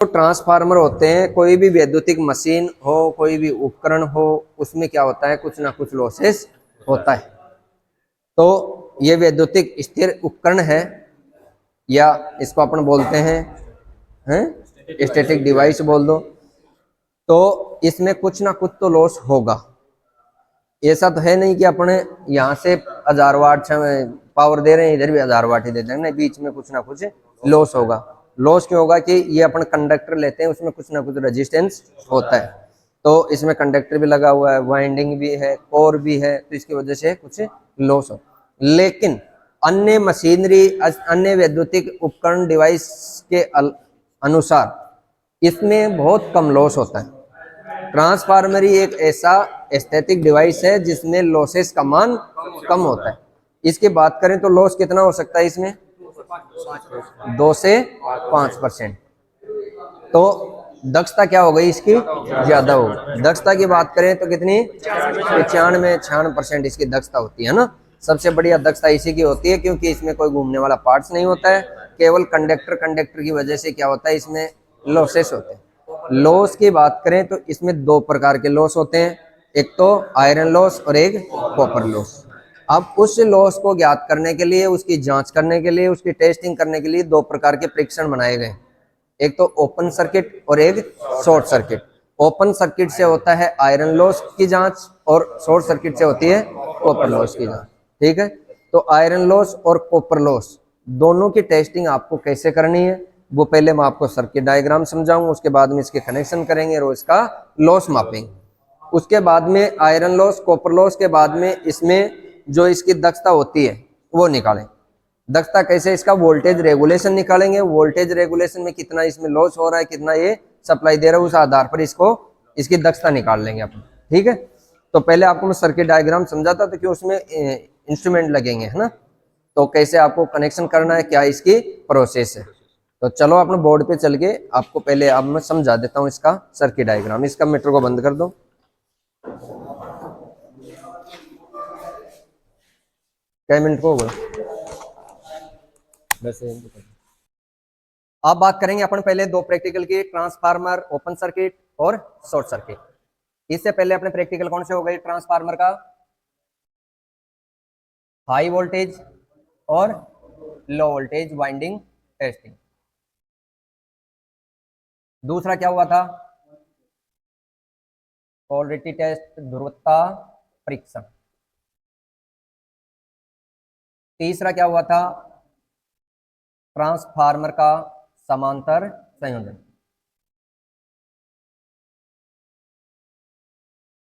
तो ट्रांसफार्मर होते हैं, कोई भी वैद्युतिक मशीन हो, कोई भी उपकरण हो, उसमें क्या होता है, कुछ ना कुछ लॉसेस होता है। तो ये वैद्युतिक स्थिर उपकरण है, या इसको अपन बोलते हैं स्टैटिक डिवाइस बोल दो। तो इसमें कुछ ना कुछ तो लॉस होगा। ऐसा तो है नहीं कि अपने यहाँ से 1000 वाट पावर दे रहे हैं, इधर भी 1000 वाट ही दे देंगे, नहीं, बीच में कुछ ना कुछ लॉस होगा। लॉस क्यों होगा कि ये अपन कंडक्टर लेते हैं, उसमें कुछ ना कुछ रेजिस्टेंस होता है। तो इसमें कंडक्टर भी लगा हुआ है, वाइंडिंग भी है, कोर भी है, तो इसकी वजह से कुछ लॉस हो। लेकिन अन्य मशीनरी, अन्य वैद्युतिक उपकरण डिवाइस के अनुसार इसमें बहुत कम लॉस होता है। ट्रांसफार्मर ही एक ऐसा एस्थेटिक डिवाइस है जिसमें लॉसेस का मान कम होता है। इसकी बात करें तो लॉस कितना हो सकता है इसमें, 2 से 5%। तो दक्षता क्या हो गई इसकी, ज्यादा हो गई। दक्षता की बात करें तो कितनी, 95-96% इसकी दक्षता होती है ना। सबसे बढ़िया दक्षता इसी की होती है, क्योंकि इसमें कोई घूमने वाला पार्ट्स नहीं होता है, केवल कंडक्टर की वजह से क्या होता है, इसमें लॉसेस होते हैं। लॉस की बात करें तो इसमें 2 प्रकार के लॉस होते हैं, एक तो आयरन लॉस और एक कॉपर लॉस। अब उस लॉस को ज्ञात करने के लिए, उसकी जांच करने के लिए, उसकी टेस्टिंग करने के लिए 2 प्रकार के परीक्षण बनाए गए, एक तो ओपन सर्किट और एक शॉर्ट सर्किट। ओपन सर्किट से होता है आयरन लॉस की जांच, और शॉर्ट सर्किट से होती है कॉपर लॉस की जांच। ठीक है, तो आयरन लॉस और कॉपर लॉस दोनों की टेस्टिंग आपको कैसे करनी है, वो पहले मैं आपको सर्किट डायग्राम समझाऊंगा, उसके बाद में इसके कनेक्शन करेंगे और इसका लॉस मापेंगे। उसके बाद में आयरन लॉस, कॉपर लॉस के बाद में इसमें जो इसकी दक्षता होती है वो निकालें। दक्षता कैसे, इसका वोल्टेज रेगुलेशन निकालेंगे, वोल्टेज रेगुलेशन में कितना इसमें लॉस हो रहा है, कितना ये सप्लाई दे रहा है, उस आधार पर इसको इसकी दक्षता निकाल लेंगे अपन। ठीक है, तो पहले आपको मैं सर्किट डायग्राम समझाता था कि उसमें इंस्ट्रूमेंट लगेंगे, है ना, तो कैसे आपको कनेक्शन करना है, क्या इसकी प्रोसेस है। तो चलो अपने बोर्ड पे चल के आपको पहले अब मैं समझा देता हूँ इसका सर्किट डायग्राम। इसका मीटर को बंद कर दो। कई मिनट को होगा वैसे। अब बात करेंगे अपन पहले 2 प्रैक्टिकल की, ट्रांसफार्मर ओपन सर्किट और शॉर्ट सर्किट। इससे पहले अपने प्रैक्टिकल कौन से हो गए, ट्रांसफार्मर का हाई वोल्टेज और लो वोल्टेज वाइंडिंग टेस्टिंग। दूसरा क्या हुआ था, पोलरिटी टेस्ट, ध्रुवता परीक्षण। तीसरा क्या हुआ था, ट्रांसफार्मर का समांतर संयोजन।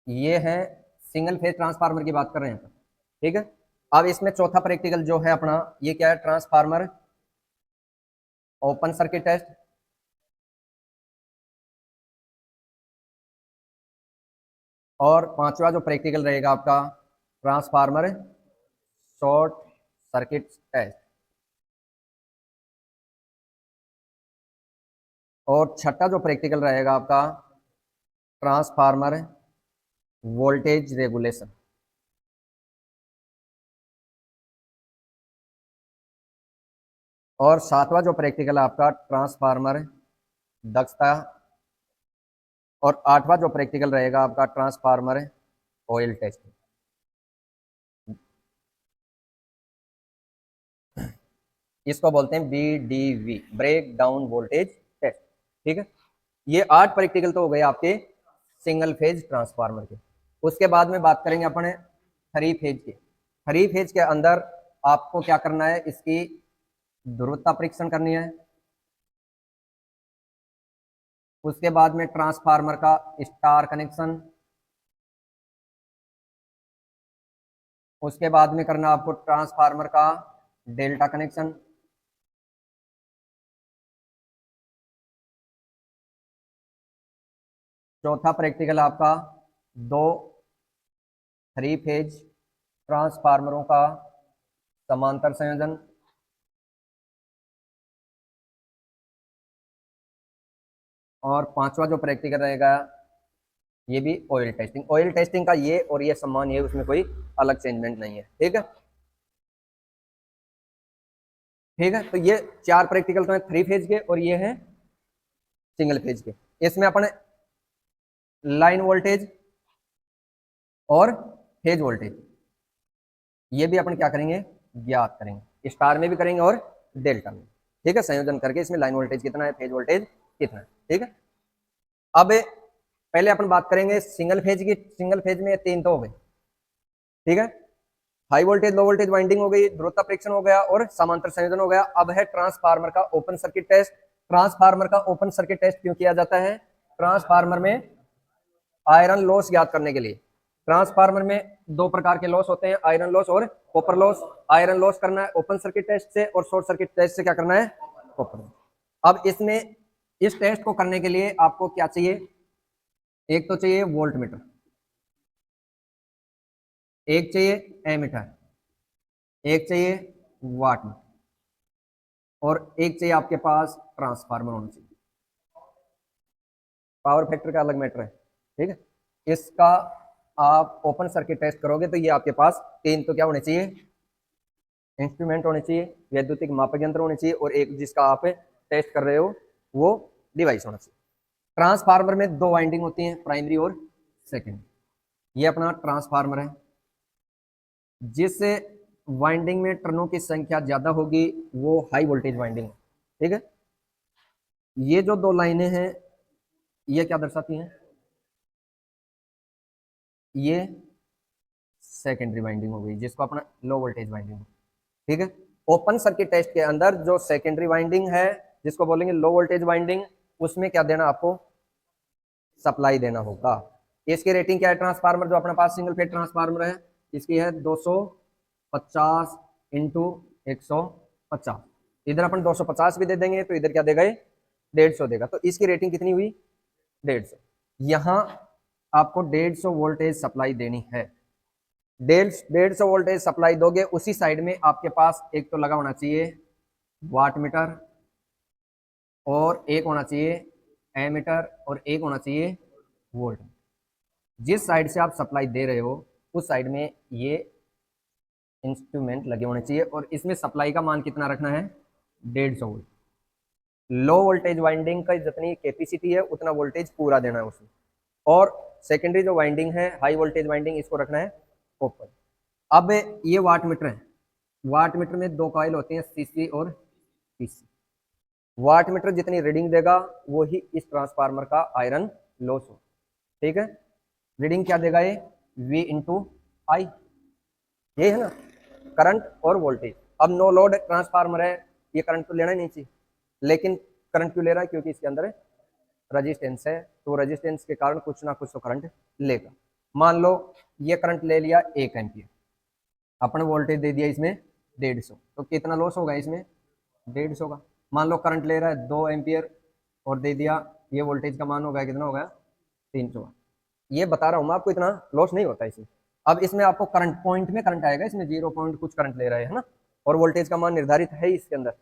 ये है सिंगल फेज ट्रांसफार्मर की बात कर रहे हैं। ठीक है, अब इसमें चौथा प्रैक्टिकल जो है अपना, ये क्या है, ट्रांसफार्मर ओपन सर्किट टेस्ट। और पांचवा जो प्रैक्टिकल रहेगा आपका, ट्रांसफार्मर शॉर्ट सर्किट टेस्ट। और छठा जो प्रैक्टिकल रहेगा आपका, ट्रांसफार्मर वोल्टेज रेगुलेशन। और सातवां जो प्रैक्टिकल है आपका, ट्रांसफार्मर दक्षता। और आठवां जो प्रैक्टिकल रहेगा आपका, ट्रांसफार्मर ऑयल टेस्ट। इसको बोलते हैं BDV, break down voltage test. ठीक है, ये 8 प्रैक्टिकल तो हो गए आपके सिंगल फेज ट्रांसफार्मर के। उसके बाद में बात करेंगे अपने 3 फेज के। 3 फेज के अंदर आपको क्या करना है, इसकी ध्रुवता परीक्षण करनी है। उसके बाद में ट्रांसफार्मर का स्टार कनेक्शन। उसके बाद में करना आपको ट्रांसफार्मर का डेल्टा कनेक्शन। चौथा प्रैक्टिकल आपका 2 3 फेज ट्रांसफार्मरों का समांतर संयोजन। और पांचवा जो प्रैक्टिकल रहेगा, ये भी ऑयल टेस्टिंग। ऑयल टेस्टिंग का ये और ये समान, ये उसमें कोई अलग चेंजमेंट नहीं है। ठीक है, ठीक है, तो ये 4 प्रैक्टिकल तो है 3 फेज के, और ये है सिंगल फेज के। इसमें अपन लाइन वोल्टेज और फेज वोल्टेज ये भी अपन क्या करेंगे, ज्ञात करेंगे, स्टार में भी करेंगे और डेल्टा में। ठीक है, संयोजन करके इसमें लाइन वोल्टेज कितना है, फेज वोल्टेज कितना है। ठीक है, अब पहले अपन बात करेंगे सिंगल फेज की। सिंगल फेज में तीन तो हो गए। ठीक है, high voltage low voltage winding हो गई, ध्रुवता परीक्षण हो गया और समांतर संयोजन हो गया। अब है ट्रांसफार्मर का ओपन सर्किट टेस्ट। ट्रांसफार्मर का ओपन सर्किट टेस्ट क्यों किया जाता है? ट्रांसफार्मर में आयरन लॉस ज्ञात करने के लिए। ट्रांसफार्मर में दो प्रकार के लॉस होते हैं, आयरन लॉस और कॉपर लॉस। आयरन लॉस करना है ओपन सर्किट टेस्ट से और शॉर्ट सर्किट टेस्ट से क्या करना है, कॉपर। अब इसमें इस टेस्ट को करने के लिए आपको क्या चाहिए, एक तो चाहिए वोल्ट मीटर, एक चाहिए एमीटर, एक चाहिए वाट मीटर और एक चाहिए आपके पास ट्रांसफार्मर होना चाहिए। पावर फैक्टर का अलग मैटर है। ठीक है, इसका आप ओपन सर्किट टेस्ट करोगे तो ये आपके पास तीन तो क्या होने चाहिए, इंस्ट्रूमेंट होने चाहिए, वैद्युतिक मापक यंत्र होने चाहिए और एक जिसका आप टेस्ट कर रहे हो वो डिवाइस होना चाहिए। ट्रांसफार्मर में दो वाइंडिंग होती हैं, प्राइमरी और सेकेंडरी। ये अपना ट्रांसफार्मर है, जिस वाइंडिंग में टर्नों की संख्या ज्यादा होगी वो हाई वोल्टेज वाइंडिंग है। ठीक है, ये जो दो लाइनें हैं ये क्या दर्शाती हैं, ये सेकेंडरी वाइंडिंग हो गई, जिसको अपना लो वोल्टेज वाइंडिंग। ठीक है, ओपन सर्किट टेस्ट के अंदर जो सेकेंडरी वाइंडिंग है जिसको बोलेंगे लो वोल्टेज वाइंडिंग, उसमें क्या देना आपको, सप्लाई देना होगा। इसकी रेटिंग क्या है, ट्रांसफार्मर जो अपने पास सिंगल फेज ट्रांसफार्मर है इसकी है 250 इंटू 150। इधर अपन 250 भी दे देंगे तो इधर क्या देगा, ये 150 देगा। तो इसकी रेटिंग कितनी हुई, 150। यहां आपको 150 वोल्टेज सप्लाई देनी है। 150 वोल्टेज सप्लाई दोगे, उसी साइड में आपके पास एक तो लगा होना चाहिए वाट मीटर और एक होना चाहिए एमीटर और एक होना चाहिए वोल्ट। जिस साइड से आप सप्लाई दे रहे हो उस साइड में ये इंस्ट्रूमेंट लगे होने चाहिए और इसमें सप्लाई का मान कितना रखना है, 150 वोल्ट। लो वोल्टेज वाइंडिंग का जितनी कैपेसिटी है उतना वोल्टेज पूरा देना है उसमें। और सेकेंडरी जो वाइंडिंग है हाई वोल्टेज वाइंडिंग, इसको रखना है ओपन। अब ये वाट मीटर है, वाट मीटर में दो कॉइल होती हैं, सीसी और पीसी। वाट मीटर जितनी रीडिंग देगा वो ही इस ट्रांसफार्मर का आयरन लॉस हो। ठीक है, रीडिंग क्या देगा ये, V इंटू आई, ये है ना करंट और वोल्टेज। अब नो लोड ट्रांसफार्मर है, ये करंट तो लेना ही नहीं चाहिए, लेकिन करंट क्यों ले रहा है, क्योंकि इसके अंदर रजिस्टेंस है, तो रजिस्टेंस के कारण कुछ ना कुछ तो करंट लेगा। मान लो ये करंट ले लिया 1 एम्पियर, अपन वोल्टेज दे दिया इसमें 150, तो कितना लॉस होगा इसमें, 150 का। मान लो करंट ले रहा है 2 एम्पियर और दे दिया, ये वोल्टेज का मान हो गया कितना हो गया, 300। ये बता रहा हूँ मैं आपको, इतना लॉस नहीं होता इसमें। अब इसमें आपको करंट पॉइंट में करंट आएगा, इसमें 0 पॉइंट कुछ करंट ले रहा है ना, और वोल्टेज का मान निर्धारित है इसके अंदर।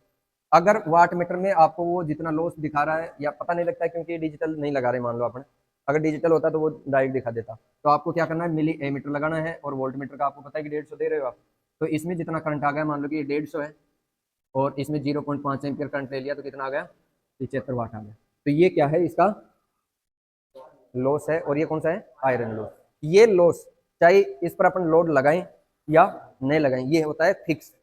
अगर वाट मीटर में आपको वो जितना लॉस दिखा रहा है या पता नहीं लगता है क्योंकि डिजिटल नहीं लगा रहे, मान लो आपने, अगर डिजिटल होता तो वो डायरेक्ट दिखा देता। तो आपको क्या करना है, मिली एमीटर लगाना है और वोल्ट मीटर का आपको पता है कि 150 दे रहे हो आप, तो इसमें जितना करंट आ गया, मान लो कि 150 है और इसमें 0.5 एम्पियर करंट ले लिया तो कितना आ गया, 75 वाट आ गया। तो ये क्या है, इसका लॉस है। और ये कौन सा है, आयरन लॉस। ये लॉस चाहे इस पर अपन लोड लगाएं या नहीं लगाएं, ये होता है फिक्स।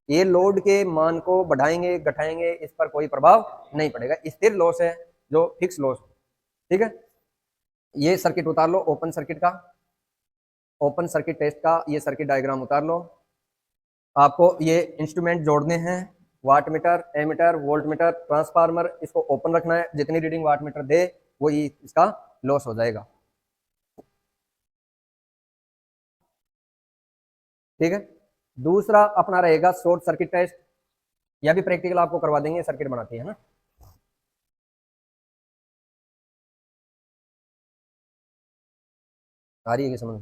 ये लोड के मान को बढ़ाएंगे घटाएंगे इस पर कोई प्रभाव नहीं पड़ेगा, स्थिर लॉस है जो फिक्स लॉस। ठीक है, ये सर्किट उतार लो ओपन सर्किट का, ओपन सर्किट टेस्ट का ये सर्किट डायग्राम उतार लो। आपको ये इंस्ट्रूमेंट जोड़ने हैं, watt meter, ammeter, volt meter, transformer, इसको ओपन रखना है। जितनी रीडिंग वाट मीटर दे वो ही इसका लॉस हो जाएगा। ठीक है, दूसरा अपना रहेगा शॉर्ट सर्किट टेस्ट। यह भी प्रैक्टिकल आपको करवा देंगे, सर्किट बनाती है ना। आ रही है समझ,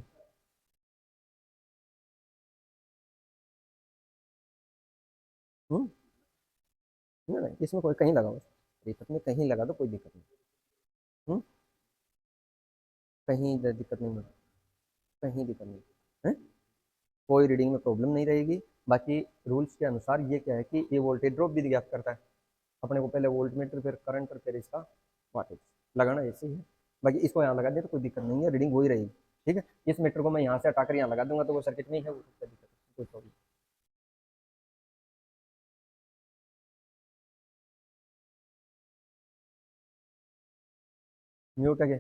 हम्म, नहीं इसमें कोई कहीं लगा, बस दिक्कत नहीं, कहीं लगा तो कोई दिक्कत नहीं। हम्म, कहीं दिक्कत नहीं है, कहीं दिक्कत नहीं है, कोई रीडिंग में प्रॉब्लम नहीं रहेगी। बाकी रूल्स के अनुसार ये क्या है कि ये वोल्टेज ड्रॉप भी ज्ञात करता है अपने को, पहले वोल्ट मीटर फिर करंट और फिर इसका वाटेज लगाना ऐसे ही है। बाकी इसको यहाँ लगा दिया तो कोई दिक्कत नहीं है, रीडिंग वही रहेगी। ठीक है, इस मीटर को मैं यहाँ से हटाकर यहाँ लगा दूंगा तो वो सर्किट में ही है, वो कोई दिक्कत नहीं, कोई प्रॉब्लम। म्यूट है क्या?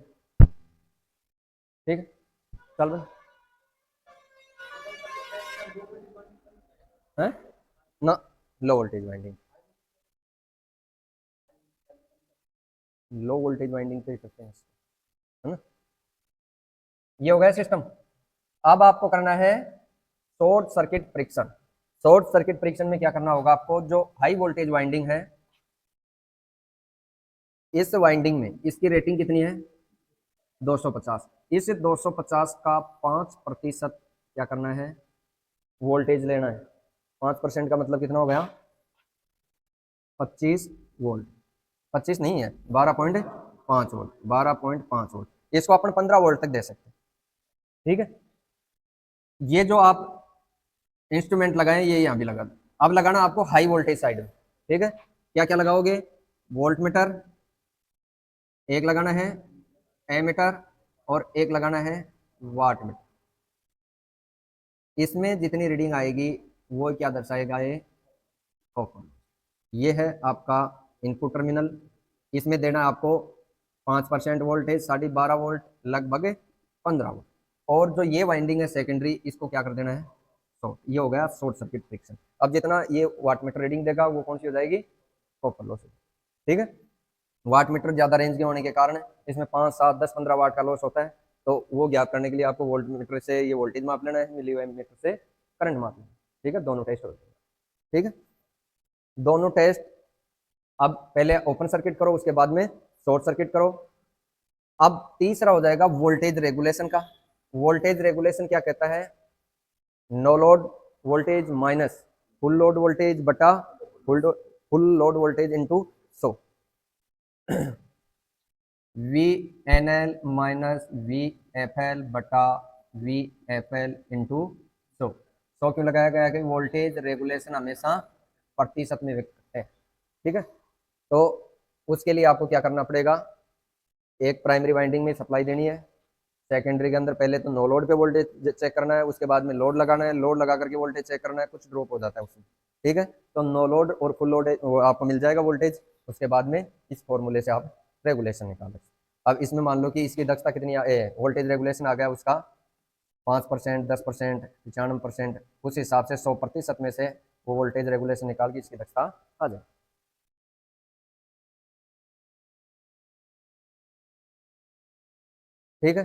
ठीक है, चल भाई है ना, low voltage winding, low voltage winding पे करते हैं, है ना। ये हो गया सिस्टम। अब आपको करना है शॉर्ट सर्किट परीक्षण। शॉर्ट सर्किट परीक्षण में क्या करना होगा आपको, जो हाई वोल्टेज वाइंडिंग है, इस वाइंडिंग में इसकी रेटिंग कितनी है 250, इस 250 का 5% क्या करना है, वोल्टेज लेना है। 5% का मतलब कितना हो गया, 25 वोल्ट, 25 नहीं है, 12.5 वोल्ट, 12.5 वोल्ट। इसको अपन 15 वोल्ट तक दे सकते हैं। ठीक है, ये जो आप इंस्ट्रूमेंट लगाए ये यहाँ भी लगा दो। अब लगाना आपको हाई वोल्टेज साइड में। ठीक है, क्या क्या लगाओगे, वोल्ट मीटर एक लगाना है, एमीटर और एक लगाना है वाट मीटर। इसमें जितनी रीडिंग आएगी वो क्या दर्शाएगा, ये ओपन। ये है आपका इनपुट टर्मिनल, इसमें देना है आपको 5% वोल्टेज, 12.5 वोल्ट, लगभग 15 वोल्ट। और जो ये वाइंडिंग है सेकेंडरी, इसको क्या कर देना है शॉर्ट। ये हो गया शॉर्ट सर्किट फ्रिक्शन। अब जितना ये वाट मीटर रीडिंग देगा वो कौन सी हो जाएगी, कॉपर लॉस। ठीक है, वाट मीटर ज्यादा रेंज के होने के कारण इसमें 5, 7, 10, 15 वाट का लॉस होता है, तो वो ज्ञात करने के लिए आपको वोल्ट मीटर से ये वोल्टेज माप लेना है, मिली मीटर से करंट माप लेना है। ठीक है, दोनों टेस्ट होते हैं। ठीक है, दोनों टेस्ट। अब पहले ओपन सर्किट करो, उसके बाद में शॉर्ट सर्किट करो। अब तीसरा हो जाएगा वोल्टेज रेगुलेशन का। वोल्टेज रेगुलेशन क्या कहता है, no load voltage minus full load voltage बटा फुल लोड वोल्टेज इनटू सो V N L minus V F L बटा वी एफ एल इंटू सो क्यों लगाया गया है कि वोल्टेज रेगुलेशन हमेशा प्रतिशत में व्यक्त है। ठीक है, तो उसके लिए आपको क्या करना पड़ेगा, एक प्राइमरी वाइंडिंग में सप्लाई देनी है, सेकेंडरी के अंदर पहले तो नो लोड पे वोल्टेज चेक करना है, उसके बाद में लोड लगाना है, लोड लगा करके वोल्टेज चेक करना है, कुछ ड्रॉप हो जाता है उसमें। ठीक है, तो नो लोड और फुल लोड आपको मिल जाएगा वोल्टेज, उसके बाद में इस फॉर्मूले से आप रेगुलेशन निकालें। अब इसमें मान लो कि इसकी दक्षता कितनी वोल्टेज रेगुलेशन आ गया उसका 5%, 10%, 95%, उस हिसाब से 100% में से वो वोल्टेज रेगुलेशन निकाल के इसकी दक्षता आ जाए। ठीक है,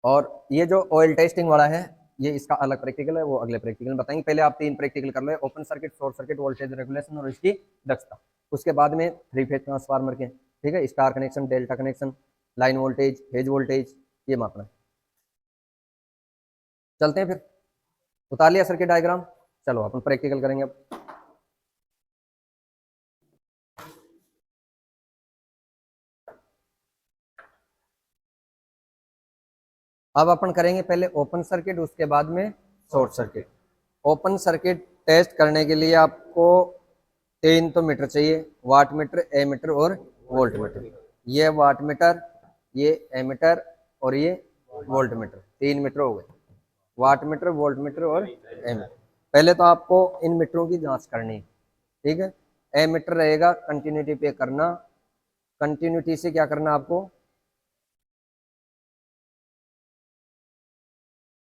और ये जो ऑयल टेस्टिंग वाला है ये इसका अलग प्रैक्टिकल है, वो अगले प्रैक्टिकल में बताएंगे। पहले आप 3 प्रैक्टिकल कर लो, open circuit, short circuit, voltage regulation और इसकी दक्षता। उसके बाद में 3 फेज ट्रांसफार्मर के, ठीक है, star connection, delta connection, line voltage, phase voltage, ये मापना है। चलते हैं फिर, उतार लिया सर्किट डायग्राम, चलो अपन प्रैक्टिकल करेंगे। अब अपन करेंगे पहले ओपन सर्किट, उसके बाद में short circuit. Open circuit test करने के लिए आपको 3 तो मीटर चाहिए, वाट मीटर, ए मीटर और वोल्ट मीटर। ये वाट मीटर, ये ए मीटर और ये वोल्ट मीटर, 3 मीटर हो गए, वाट मीटर, वोल्ट मीटर और ए मीटर। पहले तो आपको इन मीटरों की जांच करनी है। ठीक है, ए मीटर रहेगा कंटिन्यूटी पे करना, कंटिन्यूटी से क्या करना आपको,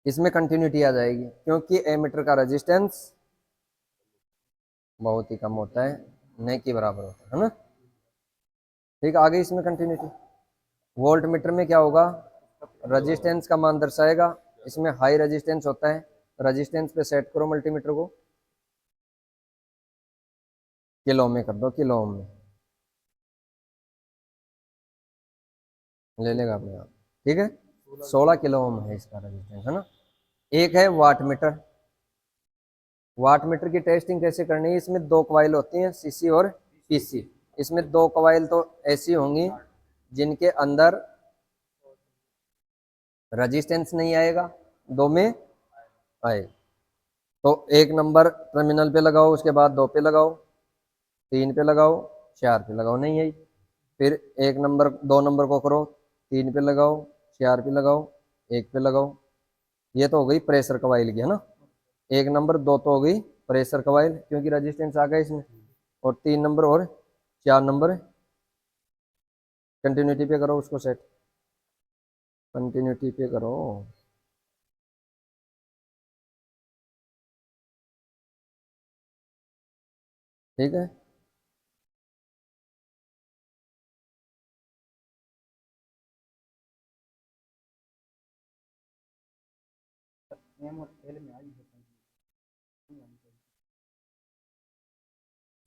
इसमें कंटिन्यूटी आ जाएगी क्योंकि एमीटर का रेजिस्टेंस बहुत ही कम होता है, न के बराबर होता है ना। ठीक है, आगे इसमें कंटिन्यूटी। वोल्ट मीटर में क्या होगा, रेजिस्टेंस का मान दर्शाएगा, इसमें हाई रेजिस्टेंस होता है, रेजिस्टेंस पे सेट करो मल्टीमीटर को, किलो में कर दो, किलो में ले लेगा अपने आप। ठीक है, 16 किलो ओम है इसका रेजिस्टेंस, है ना। एक है वाट मीटर। वाट मीटर की टेस्टिंग कैसे करनी है, इसमें 2 कॉइल होती हैं, सीसी और पीसी। इसमें 2 कॉइल तो ऐसी होंगी जिनके अंदर रेजिस्टेंस नहीं आएगा, 2 में आए, तो 1 नंबर टर्मिनल पे लगाओ, उसके बाद 2 पे लगाओ, 3 पे लगाओ, 4 पे लगाओ, नहीं है। फिर 1 नंबर 2 नंबर को करो, 3 पे लगाओ, 4 पे लगाओ, 1 पे लगाओ। ये तो हो गई प्रेशर कवाइल की, है ना। 1 नंबर 2 तो हो गई प्रेशर कवाइल, क्योंकि रेजिस्टेंस आ गया इसमें। और 3 नंबर और 4 नंबर कंटिन्यूटी पे करो उसको सेट, कंटिन्यूटी पे करो। ठीक है।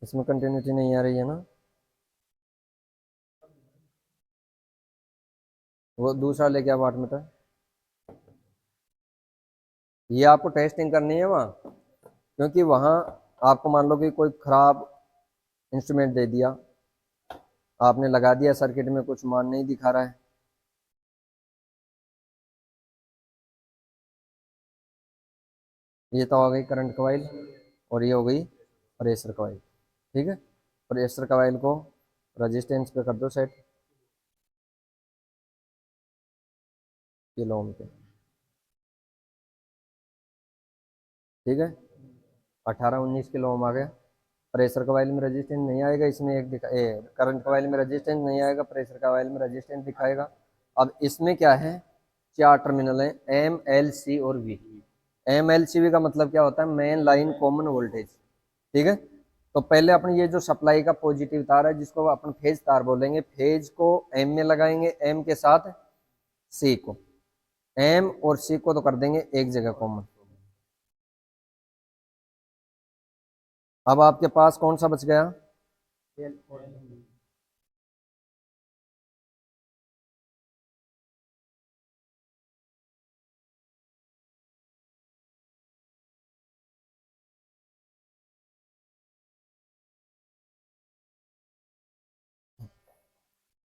इसमें कंटिन्यूटी नहीं आ रही है ना, वो दूसरा लेके आओ वाट मीटर। ये आपको टेस्टिंग करनी है वहाँ, क्योंकि वहाँ आपको मान लो कि कोई खराब इंस्ट्रूमेंट दे दिया, आपने लगा दिया सर्किट में, कुछ मान नहीं दिखा रहा है। ये तो हो गई करंट कॉइल, और ये हो गई प्रेशर कॉइल। ठीक है। प्रेशर कॉइल को रेजिस्टेंस पे कर दो सेट, किलो ओम पे। ठीक है। 18-19 किलो ओम आ गया। प्रेशर कॉइल में रेजिस्टेंस नहीं आएगा, इसमें एक दिखा करंट कॉइल में रेजिस्टेंस नहीं आएगा, प्रेशर कॉइल में रेजिस्टेंस दिखाएगा। अब इसमें क्या है, 4 टर्मिनल है, एम एल सी और V. M L C V का मतलब क्या होता है, मेन लाइन कॉमन वोल्टेज। ठीक है। तो पहले अपन ये जो सप्लाई का पॉजिटिव तार है, जिसको अपन फेज तार बोलेंगे, फेज को एम में लगाएंगे, एम के साथ सी को, एम और सी को तो कर देंगे एक जगह कॉमन। अब आपके पास कौन सा बच गया,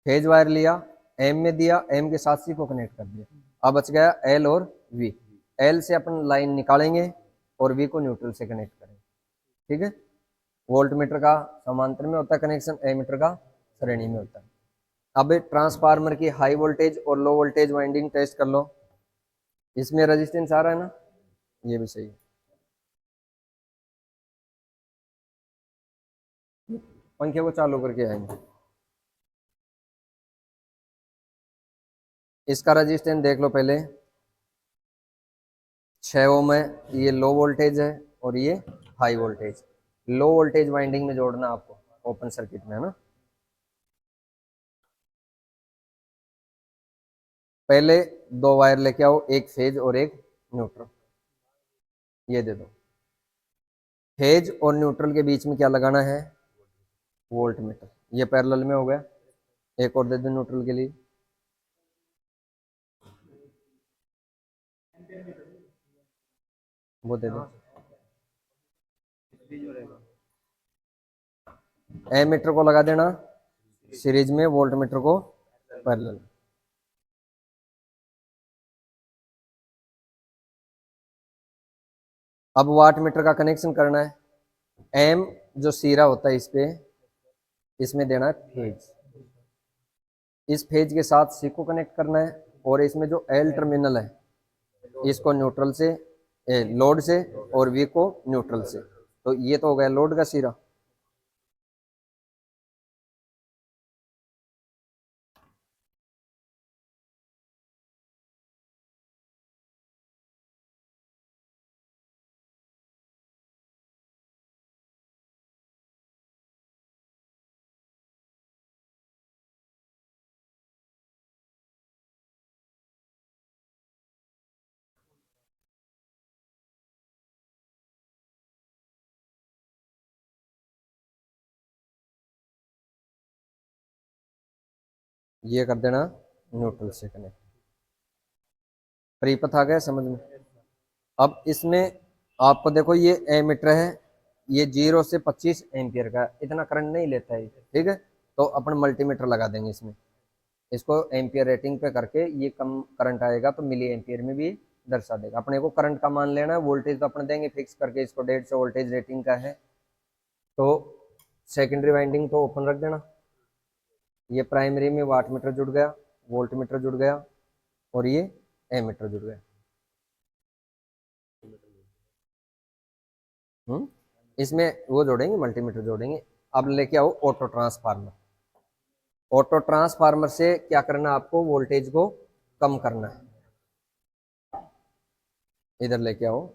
फेज वायर लिया, एम में दिया, एम के साथ सी को कनेक्ट कर दिया। अब बच गया एल और वी। एल से अपन लाइन निकालेंगे और वी को न्यूट्रल से कनेक्ट करेंगे। ठीक है। वोल्ट मीटर का समांतर में होता है कनेक्शन, एमीटर का श्रेणी में होता है। अब ट्रांसफार्मर की हाई वोल्टेज और लो वोल्टेज वाइंडिंग टेस्ट कर लो। इसमें रेजिस्टेंस आ रहा है ना, ये भी सही है। पंखे को चालू करके आएंगे। इसका रेजिस्टेंस देख लो पहले, 6 ओम है। ये लो वोल्टेज है और ये high voltage. Low voltage winding में जोड़ना आपको ओपन सर्किट में, है ना। पहले 2 वायर लेके आओ, एक फेज और एक न्यूट्रल, ये दे दो। फेज और न्यूट्रल के बीच में क्या लगाना है, वोल्ट मीटर। ये पैरेलल में हो गया। एक और दे दो न्यूट्रल के लिए, वो दे दो। एमीटर को लगा देना सीरीज में, वोल्ट मीटर को पैरेलल। अब वाट मीटर का कनेक्शन करना है। एम जो सीरा होता है इस पे, इसमें देना है फेज। इस फेज के साथ सी को कनेक्ट करना है, और इसमें जो एल टर्मिनल है, इसको न्यूट्रल से, लोड से, और वी को न्यूट्रल से। तो ये तो हो गया लोड का सीरा। ये कर देना न्यूट्रल से कनेक्ट। परिपथ आ गया समझ में। अब इसमें आपको देखो, ये एमीटर है, ये 0 से 25 एम्पियर का, इतना करंट नहीं लेता है। ठीक है। तो अपन मल्टीमीटर लगा देंगे इसमें, इसको एम्पियर रेटिंग पे करके, ये कम करंट आएगा तो मिली एम्पियर में भी दर्शा देगा। अपने को करंट का मान लेना है, वोल्टेज तो अपने देंगे फिक्स करके, इसको 150 वोल्टेज रेटिंग का है। तो सेकेंडरी वाइंडिंग तो ओपन रख देना। ये प्राइमरी में वाट मीटर जुड़ गया, वोल्ट मीटर जुड़ गया, और ये एमीटर जुड़ गया। इसमें वो जोड़ेंगे, मल्टीमीटर जोड़ेंगे। अब लेके आओ ऑटो ट्रांसफार्मर। ऑटो ट्रांसफार्मर से क्या करना, आपको वोल्टेज को कम करना है। इधर लेके आओ।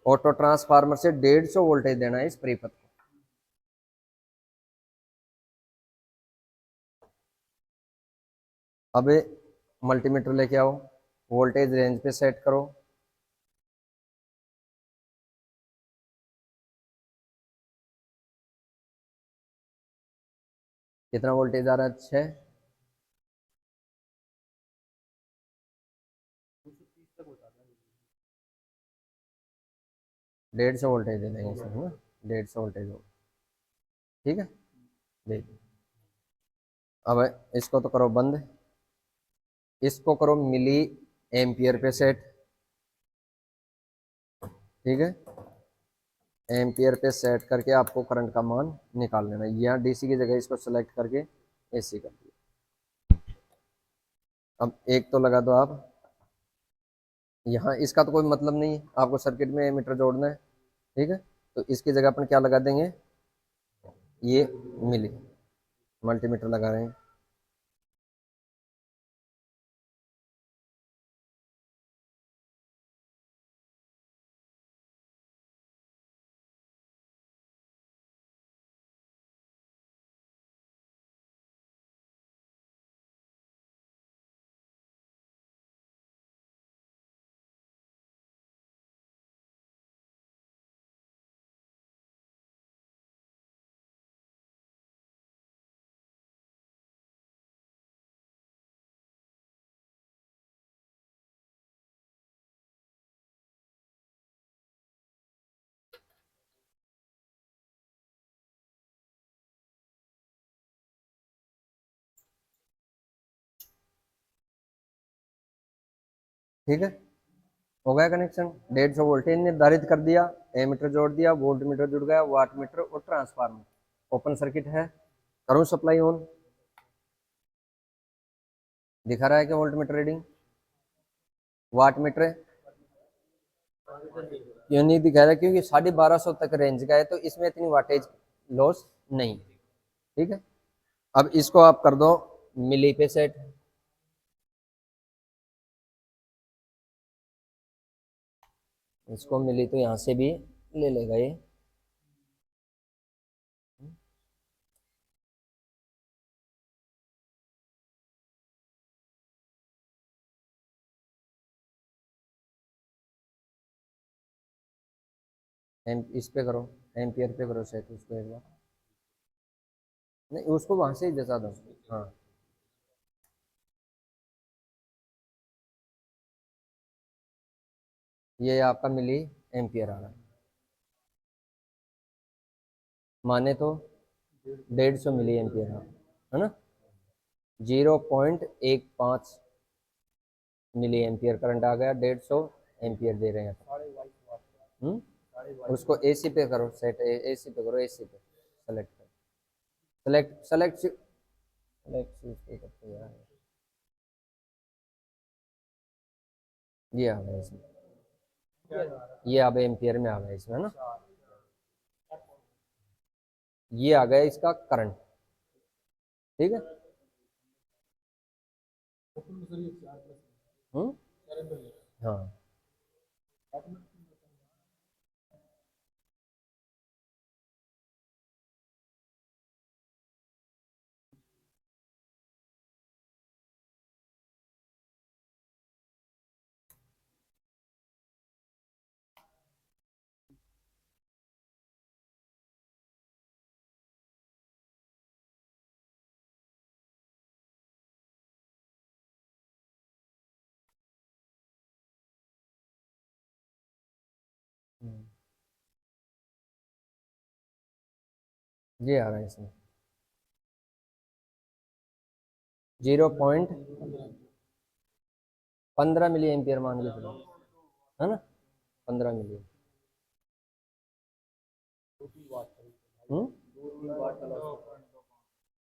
ऑटो ट्रांसफार्मर से 150 वोल्टेज देना है इस परिपथ को। अब मल्टीमीटर लेके आओ, वोल्टेज रेंज पे सेट करो। कितना वोल्टेज आ रहा है? 6। 150 वोल्टेज दे देंगे इसमें, है ना? 150 वोल्टेज हो, ठीक है। देखिए अब इसको तो करो बंद, इसको करो मिली एम्पियर पे सेट, ठीक है। एम्पियर पे सेट करके आपको करंट का मान निकाल लेना है। यहाँ डीसी की जगह इसको सेलेक्ट करके एसी कर दिया। अब एक तो लगा दो आप यहाँ, इसका तो कोई मतलब नहीं है, आपको सर्किट में एमीटर जोड़ना है, ठीक है। तो इसकी जगह अपन क्या लगा देंगे, ये मिली मल्टीमीटर लगा रहे हैं। ठीक है, हो गया कनेक्शन। 150 वोल्टेज निर्धारित कर दिया, एमीटर जोड़ दिया, वोल्ट मीटर जुड़ गया, वाट मीटर और ट्रांसफार्मर। ओपन सर्किट है, करूं सप्लाई ऑन। दिखा रहा है कि volt meter reading, watt meter क्यों नहीं दिखा रहा? क्योंकि 1250 तक रेंज का है, तो इसमें इतनी वाटेज लॉस नहीं, ठीक है। अब इसको आप कर दो मिली पे सेट। इसको मिली तो यहाँ से भी ले लेगा ये। इस पे करो, एम्पियर पे करो सेट उसको एक बार। नहीं, उसको वहां से ही जचा दो। हाँ, ये आपका मिली एम्पियर आ रहा है, माने तो 150 मिली एम्पियर है ना। 0.15 मिली एम्पियर करंट आ गया, 150 एम्पियर दे रहे हैं। उसको एसी पे करो सेट, एसी पे करो, एसी पे सेलेक्ट करो, सेलेक्ट सेलेक्ट सेलेक्ट पे करते यार। ये आ गया इसमें, ये अब एम्पियर में आ गया इसमें, है ना। ये आ गया इसका करंट, ठीक है। हम्म, हाँ। ये आ रहा है इसमें 0.15 मिली एम्पियर मान के चलो, है ना। 15 मिली। हम्म,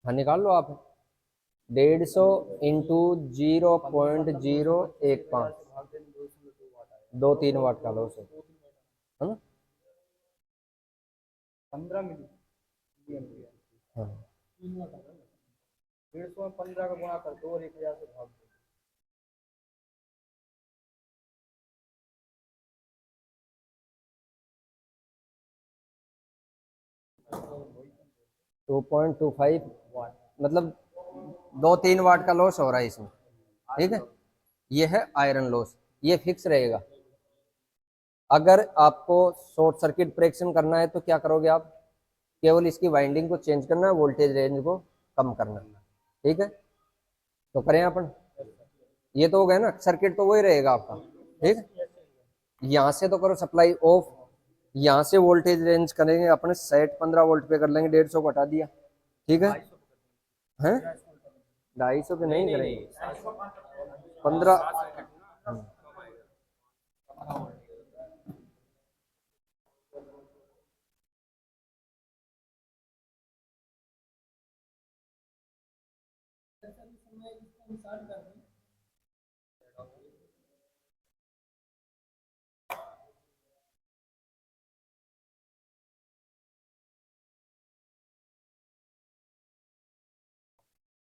हाँ निकाल लो आप। 150 इंटू 0.015, 2-3 वाट का लॉस है ना। 15 मिली। हाँ 150 में 15 का गुणा कर दो और 1000 से भाग दो। 2.25 वाट, मतलब 2-3 वाट का लॉस हो रहा है इसमें। ठीक है, ये है आयरन लॉस, ये फिक्स रहेगा। अगर आपको शॉर्ट सर्किट प्रेडिक्शन करना है तो क्या करोगे आप, केवल इसकी वाइंडिंग को चेंज करना है, वोल्टेज रेंज को कम करना है। ठीक है, तो करें अपन। ये तो हो गया ना, सर्किट तो वही रहेगा आपका। ठीक है, यहाँ से तो करो सप्लाई ऑफ, यहाँ से वोल्टेज रेंज करेंगे अपने सेट 15 वोल्ट पे कर लेंगे, 150 को हटा दिया। ठीक है, हैं 250 पे नहीं करेंगे, 15।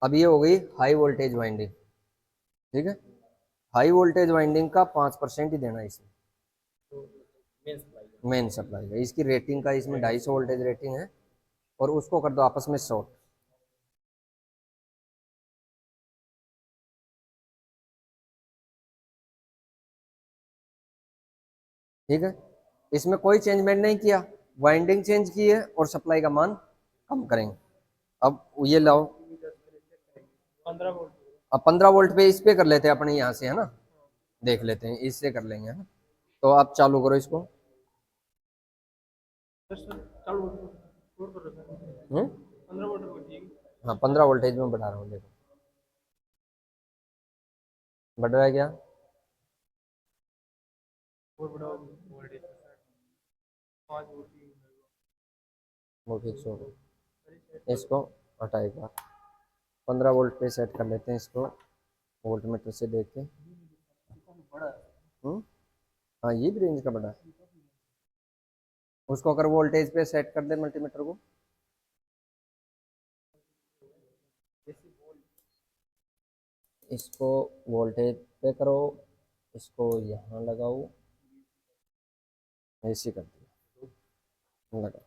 अब ये हो गई हाई वोल्टेज वाइंडिंग। ठीक है, हाई वोल्टेज वाइंडिंग का 5% ही देना है इसमें, मेन सप्लाई का। इसकी रेटिंग का इसमें 250 वोल्टेज रेटिंग है, और उसको कर दो आपस में शॉर्ट। ठीक है, इसमें कोई चेंजमेंट नहीं किया, वाइंडिंग चेंज की है और सप्लाई का मान कम करेंगे। अब ये लाओ, अब 15 वोल्ट पे इस पे कर लेते हैं अपने यहाँ से, है ना, देख लेते हैं इससे कर लेंगे, है ना। तो आप चालू करो इसको। हम्म, 15 वोल्टेज में बढ़ा रहा हूँ, देखो बढ़ रहा है क्या। वो फिक्स हो गया, इसको हटाएगा। 15 वोल्ट पे सेट कर लेते हैं इसको, वोल्ट मीटर से देख के। हाँ ये भी रेंज का बड़ा है। उसको अगर वोल्टेज पे सेट कर दे मल्टीमीटर को, इसको वोल्टेज पे करो, इसको यहाँ लगाओ, ऐसे कर दिया, लगा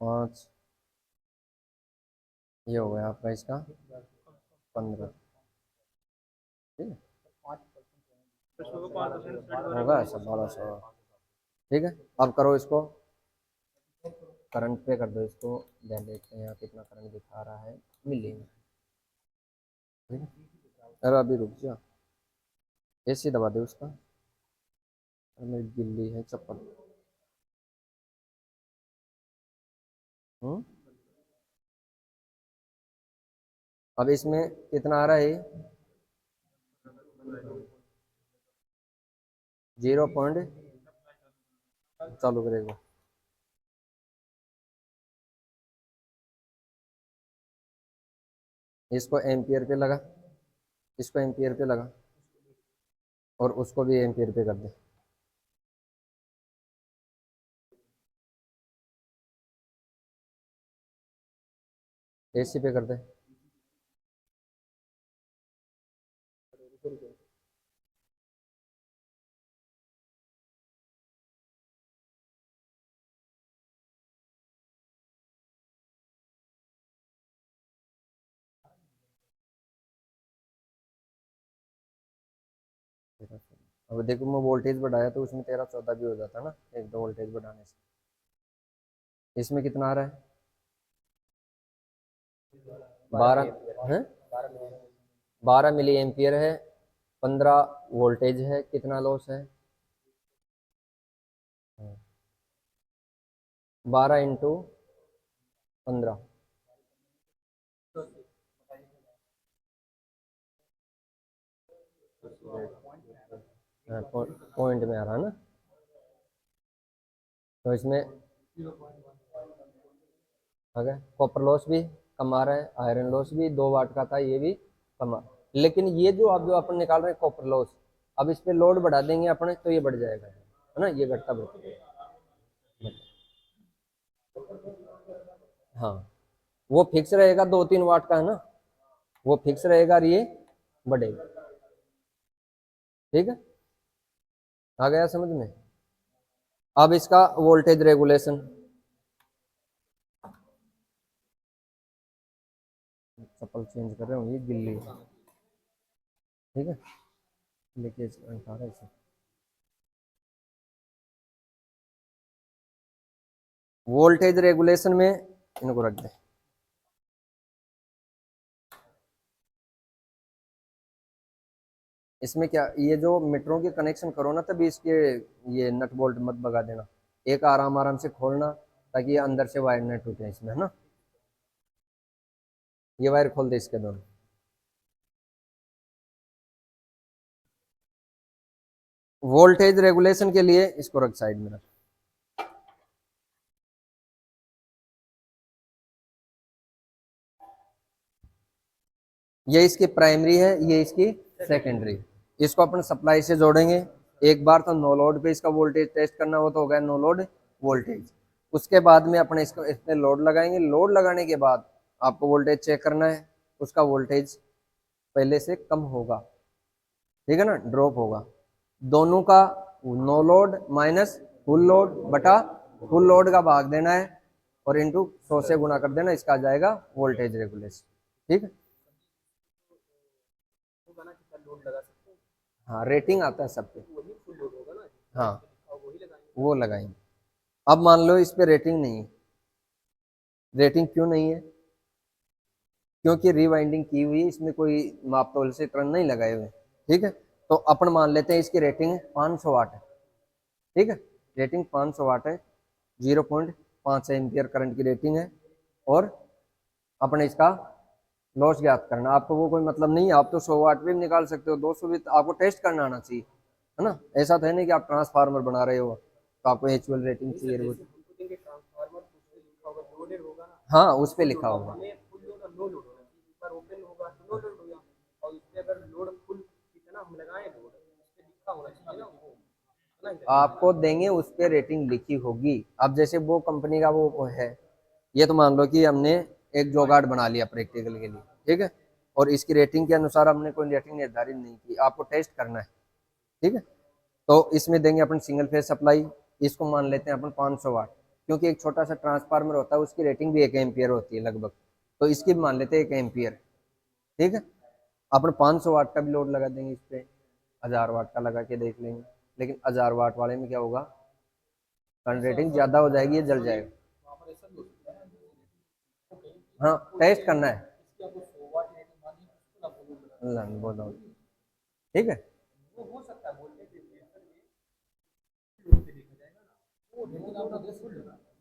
5, ये हो गया आपका इसका 15। ठीक है, होगा ऐसा 1200। ठीक है, अब करो इसको, करंट पे कर दो इसको, ध्यान देखते हैं यहाँ कितना करंट दिखा रहा है मिली में। ठीक है, अरे अभी रुक जा, ऐसे दबा दे उसका, मेरी गिल्ली है चप्पल। हम्म, अब इसमें कितना आ रहा है, 0 चालू करेगा। इसको एम्पियर पे लगा, इसको एम्पियर पे लगा, और उसको भी एम्पियर पे कर दे। एसी पे कर दे। अब देखो मैं वोल्टेज बढ़ाया तो उसमें 13-14 भी हो जाता ना, 1-2 वोल्टेज बढ़ाने से। इसमें कितना आ रहा है, 12 है, 12 मिली एम्पियर है, 15 वोल्टेज है, कितना लॉस है, 12 इंटू 15, पॉइंट में आ रहा है ना। तो इसमें अगर कॉपर लॉस भी कम आ रहा है, आयरन लॉस भी 2 वाट का था, ये भी कम आ, लेकिन ये जो अपन निकाल रहे हैं कॉपर लॉस, अब इस पे लोड बढ़ा देंगे अपने तो ये बढ़ जाएगा, है ना, ये घटता बढ़ता है। हाँ, वो फिक्स रहेगा 2-3 वाट का, है ना, वो फिक्स रहेगा और ये बढ़ेगा। ठीक है, आ गया समझ में। अब इसका वोल्टेज रेगुलेशन, चप्पल चेंज कर रहे हो, ये गिल्ली है। ठीक है, लीकेज हटा रहा है इसे। वोल्टेज रेगुलेशन में इनको रख दें। इसमें क्या, ये जो मीटरों के कनेक्शन करो ना, तभी इसके ये नट बोल्ट मत भगा देना, एक आराम आराम से खोलना, ताकि ये अंदर से वायर न टूटे इसमें, है ना। ये वायर खोल दे इसके दोनों। वोल्टेज रेगुलेशन के लिए इसको रख साइड में रख। ये इसकी प्राइमरी है, ये इसकी सेकेंडरी। इसको अपन सप्लाई से जोड़ेंगे। एक बार तो नो लोड पे इसका वोल्टेज टेस्ट करना हो तो हो गया नो लोड वोल्टेज। उसके बाद में अपने इसको इसमें लोड लगाएंगे। लोड लगाने के बाद आपको वोल्टेज चेक करना है, उसका वोल्टेज पहले से कम होगा, ठीक है ना, ड्रॉप होगा। दोनों का no load minus full load बटा फुल लोड का भाग देना है और इंटू 100 से गुना कर देना, इसका आ जाएगा वोल्टेज रेगुलेशन। ठीक है, हाँ रेटिंग आता है सब पे। हाँ वो लगाएंगे। अब मान लो इस पे रेटिंग नहीं है। रेटिंग क्यों नहीं है? क्योंकि रिवाइंडिंग की हुई है, इसमें कोई मापतोल से करंट नहीं लगाए हुए। ठीक है, तो अपन मान लेते हैं इसकी रेटिंग 500 वाट है। ठीक है, रेटिंग 500 वाट है, 0.5 एम्पियर करंट की रेटिंग है। और अपने इसका लॉस ज्ञात करना, आपको वो कोई मतलब नहीं है, आप तो 100 वाट भी निकाल सकते हो, 200 भी, तो आपको टेस्ट करना आना चाहिए, है ना। ऐसा तो है नहीं कि आप ट्रांसफार्मर बना रहे हो तो आपको एक्चुअल रेटिंग चाहिए। हाँ उस पे लिखा होगा। आपको देंगे उस पे रेटिंग लिखी होगी। अब जैसे वो कंपनी का वो है, ये तो मान लो कि हमने एक जोगाड़ बना लिया प्रैक्टिकल के लिए, ठीक है, और इसकी रेटिंग के अनुसार हमने कोई रेटिंग निर्धारित नहीं की, आपको टेस्ट करना है। ठीक है, तो इसमें देंगे अपन सिंगल फेज सप्लाई, इसको मान लेते हैं अपन 500 वाट, क्योंकि एक छोटा सा ट्रांसफार्मर होता है उसकी रेटिंग भी 1 एम्पियर होती है लगभग, तो इसकी भी मान लेते हैं 1 एम्पियर। ठीक है, अपन 500 वाट का भी लोड लगा देंगे इस पे, 1000 वाट का लगा के देख लेंगे। लेकिन 1000 वाट वाले में क्या होगा, करंट रेटिंग ज्यादा हो जाएगी, ये जल जाएगा। हाँ टेस्ट करना है। बोलो, ठीक है।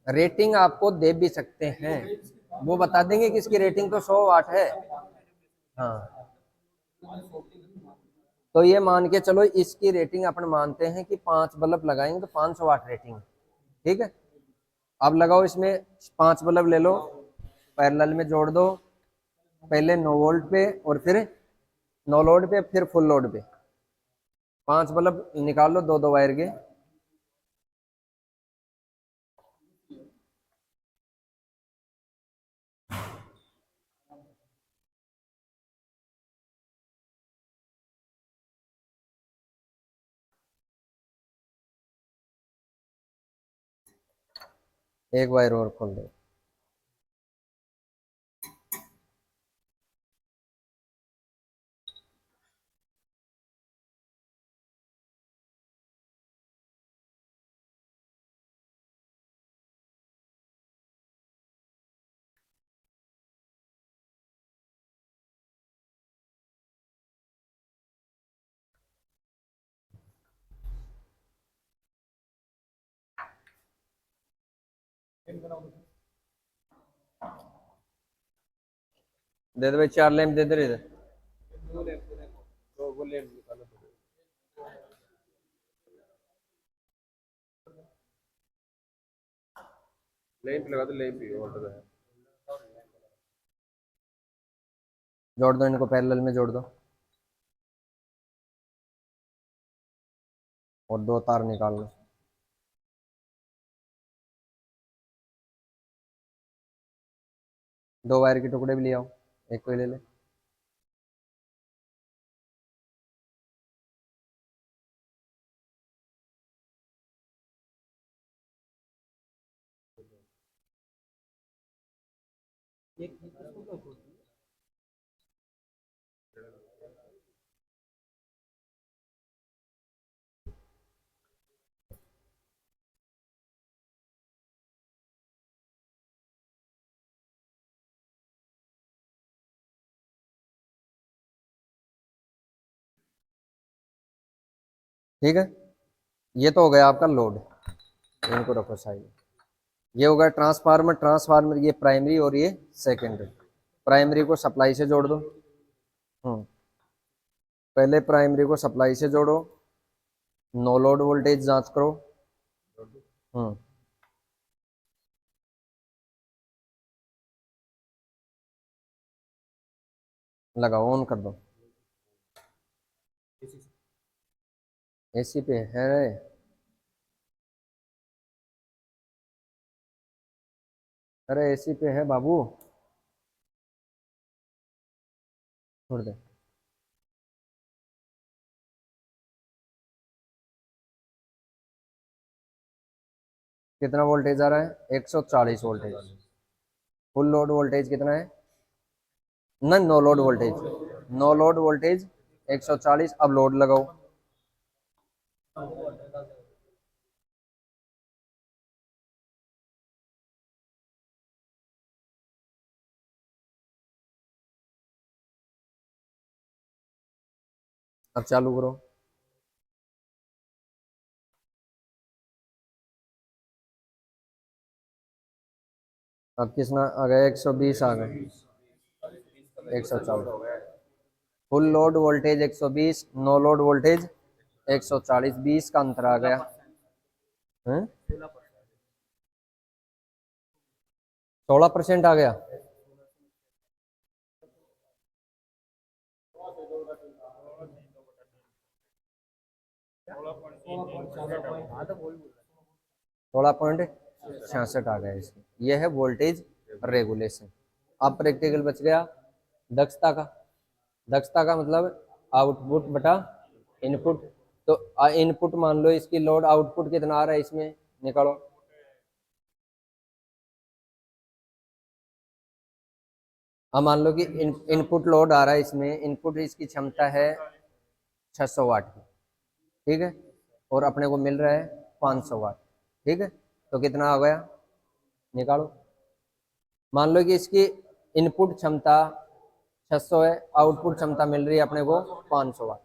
रेटिंग आपको दे भी सकते हैं, वो बता देंगे कि इसकी रेटिंग तो 100 वाट है। हाँ, तो ये मान के चलो इसकी रेटिंग अपन मानते हैं कि 5 बल्ब लगाएंगे तो 500 वाट रेटिंग। ठीक है, अब लगाओ इसमें 5 बल्ब ले लो, पैरेलल में जोड़ दो, पहले नो वोल्ट पे और फिर नो लोड पे फिर फुल लोड पे। 5 बल्ब निकाल लो, दो दो वायर के। एक वायर और खोल दो। दे दे भाई, 4 लैंप दे दे इधर। लाइन पे लगा दो, लाइन पे ऑर्डर है। जोड़ दो इनको, पैरेलल में जोड़ दो और दो तार निकाल लो। दो वायर के टुकड़े भी ले आओ, एक कोई ले ले। ठीक है, ये तो हो गया आपका लोड, इनको रखो साइड। ये हो गया ट्रांसफार्मर। ट्रांसफार्मर ये प्राइमरी और ये सेकेंडरी। प्राइमरी को सप्लाई से जोड़ दो। पहले प्राइमरी को सप्लाई से जोड़ो, नो लोड वोल्टेज जांच करो। लगाओ, ऑन कर दो। एसी पे है, अरे एसी पे है बाबू, छोड़ दे। कितना वोल्टेज आ रहा है? 140 वोल्टेज। फुल लोड वोल्टेज कितना है? न, no load voltage, no load voltage 140। अब लोड लगाओ। अब चालू करो। अब कितना आ गया? 120 आ गए, 140। Full load voltage 120, no load voltage 140, 20 का अंतर आ गया है। 16% आ गया। सोलह पॉइंट 66 आ गया इसमें। यह है वोल्टेज रेगुलेशन। अब प्रैक्टिकल बच गया दक्षता का। दक्षता का मतलब आउटपुट बटा इनपुट। तो इनपुट मान लो इसकी लोड, आउटपुट कितना आ रहा है इसमें, निकालो। अब मान लो कि इनपुट लोड आ रहा है इसमें, इनपुट इसकी क्षमता है 600 वाट की, ठीक है, और अपने को मिल रहा है 500 वाट, ठीक है। तो कितना आ गया, निकालो। मान लो कि इसकी इनपुट क्षमता 600 है, आउटपुट क्षमता मिल रही है अपने को 500 वाट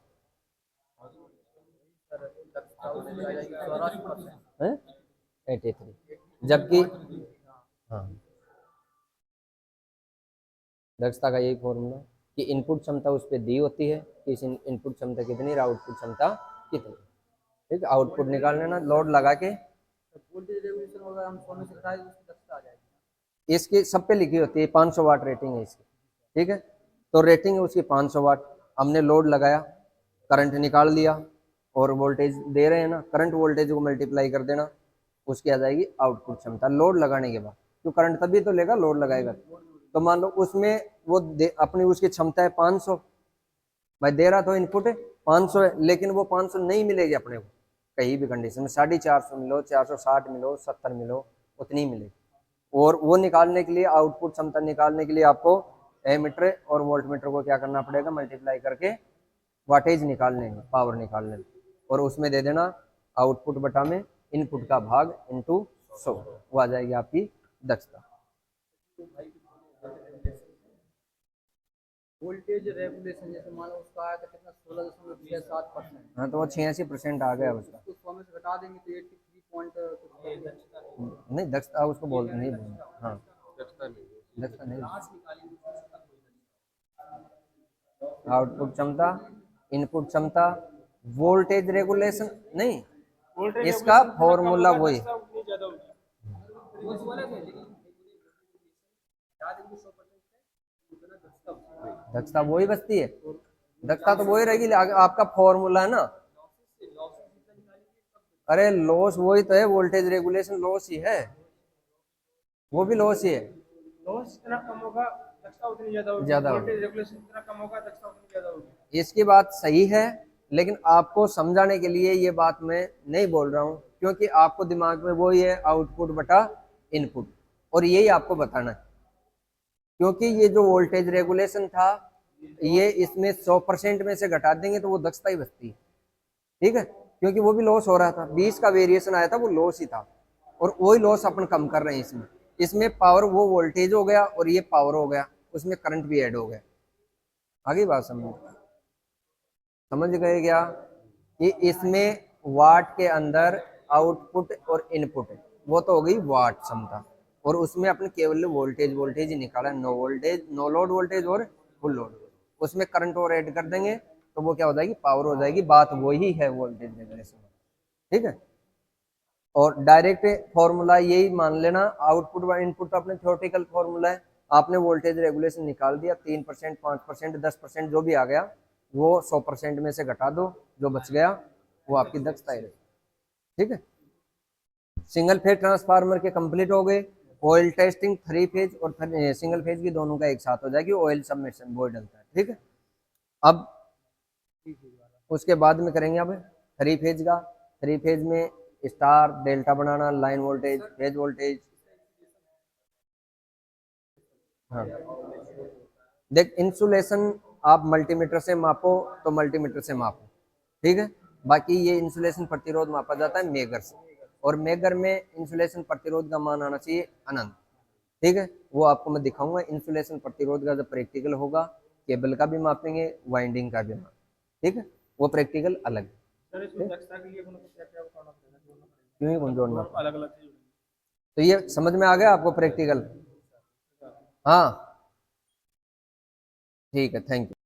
है, 83। जबकि हाँ, दक्षता का यही फॉर्मूला कि इनपुट क्षमता उस पर दी होती है कि इस इनपुट क्षमता कितनी और आउटपुट क्षमता कितनी, ठीक है। आउटपुट निकाल लेना लोड लगा के। इसकी सब पे लिखी होती है 500 वाट रेटिंग है इसकी, ठीक है। तो रेटिंग है उसकी 500 वाट। हमने लोड लगाया, करंट निकाल लिया, और वोल्टेज दे रहे हैं ना, करंट वोल्टेज को मल्टीप्लाई कर देना, उसकी आ जाएगी आउटपुट क्षमता लोड लगाने के बाद। तो करंट तभी तो लेगा लोड लगाएगा। तो मान लो उसमें वो अपनी उसकी क्षमता है 500, भाई दे रहा तो इनपुट 500 है, लेकिन वो 500 नहीं मिलेगी अपने को कहीं भी कंडीशन में। 450 मिलो, 460 मिलो, 70 मिलो, उतनी मिलेगी। और वो निकालने के लिए, आउटपुट क्षमता निकालने के लिए आपको एमीटर और वोल्टमीटर को क्या करना पड़ेगा, मल्टीप्लाई करके वाटेज निकाल लेंगे, पावर निकाल लेंगे, और उसमें दे देना आउटपुट बटा में इनपुट का भाग इंटू 100, वो आ जाएगी आपकी दक्षता। वोल्टेज रेगुलेशन जैसे मान लो उसका आया था कितना, 16.67%। हाँ, तो वो 86% आ गया उसका। उसको 100 में से घटा देंगे तो 83 पॉइंट नहीं, दक्षता उसको बोल नहीं बोलना, हाँ दक्षता नहीं है। दक्षता नहीं, आउटपुट क्षमता, इनपुट क्षमता, वोल्टेज रेगुलेशन नहीं, इसका फॉर्मूला वही। दक्षता वही बचती है, दक्षता तो वही रहेगी, आपका फॉर्मूला है ना। अरे लॉस वही तो है, वोल्टेज रेगुलेशन लॉस ही है, वो भी लॉस ही है। लॉस जितना कम होगा दक्षता उतनी ज्यादा होगी, ज्यादा होगी। वोल्टेज रेगुलेशन जितना कम होगा दक्षता उतनी ज्यादा होगी। इसकी बात सही है, लेकिन आपको समझाने के लिए ये बात मैं नहीं बोल रहा हूँ, क्योंकि आपको दिमाग में वही है आउटपुट बटा इनपुट, और यही आपको बताना है। क्योंकि ये जो वोल्टेज रेगुलेशन था, ये इसमें 100% में से घटा देंगे तो वो दक्षता ही बचती है, ठीक है, क्योंकि वो भी लॉस हो रहा था, 20 का वेरिएशन आया था, वो लॉस ही था, और वही लॉस अपन कम कर रहे हैं इसमें। इसमें पावर वो वोल्टेज हो गया और ये पावर हो गया, उसमें करंट भी ऐड हो गया। आगे बात समझ गए क्या, कि इसमें वाट के अंदर आउटपुट और इनपुट, वो तो हो गई वाट क्षमता, और उसमें अपने केवल वोल्टेज ही निकाला, no voltage, no load voltage और फुल लोड, उसमें करंट और ऐड कर देंगे तो वो क्या हो जाएगी, पावर हो जाएगी। बात वही है वोल्टेज रेगुलेशन, ठीक है। और डायरेक्ट फॉर्मूला यही मान लेना, आउटपुट व इनपुट तो अपने थ्योरेटिकल फॉर्मूला है। आपने वोल्टेज रेगुलेशन निकाल दिया, 3%, 5%, 10% जो भी आ गया, वो 100% में से घटा दो, जो बच गया वो आपकी दक्षता है, ठीक है। सिंगल फेज ट्रांसफार्मर के कंप्लीट हो गए। ऑयल टेस्टिंग 3 फेज और सिंगल फेज की दोनों का एक साथ हो जाएगी, ऑयल सबमिशन वो डलता है, ठीक है। अब उसके बाद में करेंगे अब 3 फेज का। 3 फेज में स्टार डेल्टा बनाना, लाइन वोल्टेज, फेज वोल्टेज। हाँ, देख इंसुलेशन आप मल्टीमीटर से मापो तो मल्टीमीटर से मापो, ठीक है। बाकी ये इंसुलेशन प्रतिरोध मापा जाता है मेगर से, और मेगर में इंसुलेशन प्रतिरोध का मान आना चाहिए अनंत, ठीक है। वो आपको मैं दिखाऊंगा इंसुलेशन प्रतिरोध का, जब प्रैक्टिकल होगा केबल का भी मापेंगे, वाइंडिंग का भी, ठीक है, वो प्रैक्टिकल अलग है। सर इसमें दक्षता के लिए अपन को क्या क्या बताना पड़ेगा, जोड़ना पड़ेगा, क्यों ही कौन जोड़ना, अलग अलग चीज। तो ये समझ में आ गया आपको प्रैक्टिकल। हाँ ठीक है, थैंक यू।